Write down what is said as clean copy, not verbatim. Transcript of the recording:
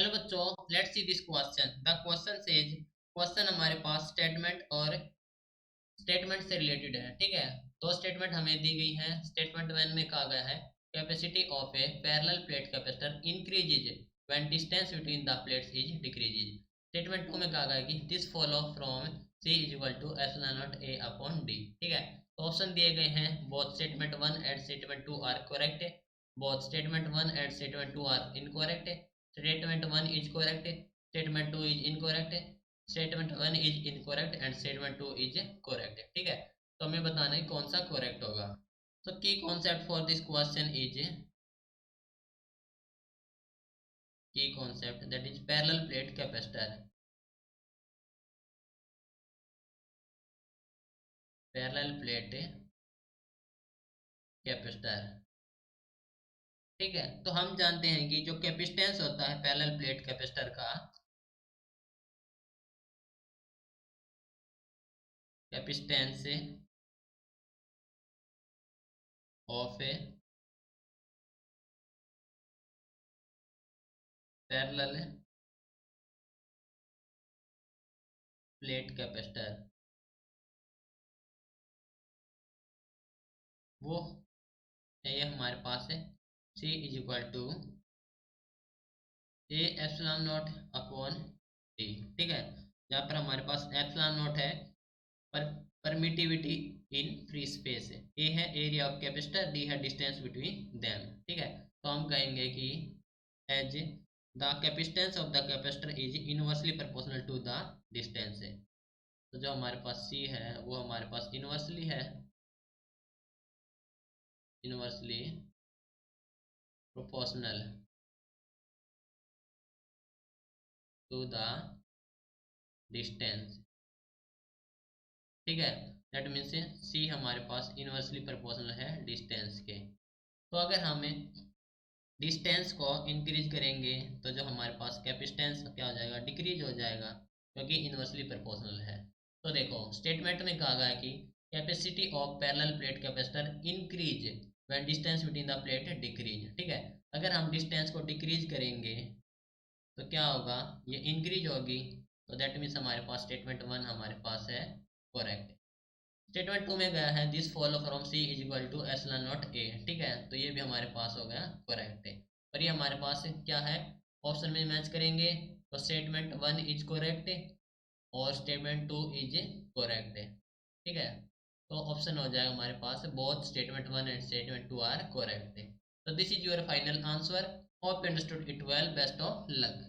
चलो बच्चों, let's see this question. The question says, question हमारे पास स्टेटमेंट और स्टेटमेंट से रिलेटेड है। ठीक है, दो स्टेटमेंट हमें दी गई है। स्टेटमेंट वन में कहा गया है capacity of a parallel plate capacitor increases when distance between the plates is decreases. Statement two में कहा गया कि this follow from C is equal to epsilon naught A upon D. ठीक है, तो ऑप्शन दिए गए हैं, both statement one and statement two are correct, both statement one and statement two are incorrect, statement one is correct, statement two is incorrect, statement one is incorrect and statement two is correct. ठीक है, तो हमें बताना है कौन सा correct होगा। तो की concept for this question is, की concept that is parallel plate capacitor, parallel plate capacitor. ठीक है, तो हम जानते हैं कि जो कैपेसिटेंस होता है पैरेलल प्लेट कैपेसिटर का, capacitance of a parallel plate capacitor, वो ये हमारे पास है C is equal to A epsilon naught upon D. ठीक है, जहाँ पर हमारे पास एप्सिलॉन नॉट है पर परमिटिविटी इन फ्री स्पेस है, ए है एरिया ऑफ कैपेसिटर, डी है डिस्टेंस बिटवीन देम। ठीक है, तो हम कहेंगे कि as the capacitance of the capacitor is inversely proportional to the distance है। तो जो हमारे पास सी है वो हमारे पास इनवर्सली है, inversely proportional to the distance. ठीक है, दैट मीन्स सी हमारे पास इनवर्सली प्रोपोर्शनल है डिस्टेंस के। तो अगर हमें डिस्टेंस को इंक्रीज करेंगे तो जो हमारे पास कैपेसिटेंस क्या हो जाएगा, डिक्रीज हो जाएगा, क्योंकि इनवर्सली प्रोपोर्शनल है। तो देखो स्टेटमेंट में कहा गया है कि capacity of parallel plate capacitor increase when distance between the plate decrease. ठीक है, अगर हम डिस्टेंस को डिक्रीज करेंगे तो क्या होगा, ये इंक्रीज होगी। तो दैट मीन्स हमारे पास स्टेटमेंट वन हमारे पास है करेक्ट। स्टेटमेंट टू में गया है this follow from C is equal to epsilon naught A. ठीक है, तो ये भी हमारे पास हो गया करेक्ट है। और ये हमारे पास क्या है, ऑप्शन में मैच करेंगे तो स्टेटमेंट वन इज करेक्ट और स्टेटमेंट टू इज करेक्ट है। ठीक है, तो ऑप्शन हो जाएगा हमारे पास both statement one and statement two are correct. तो this is your final answer. Hope you understood it well, best of luck.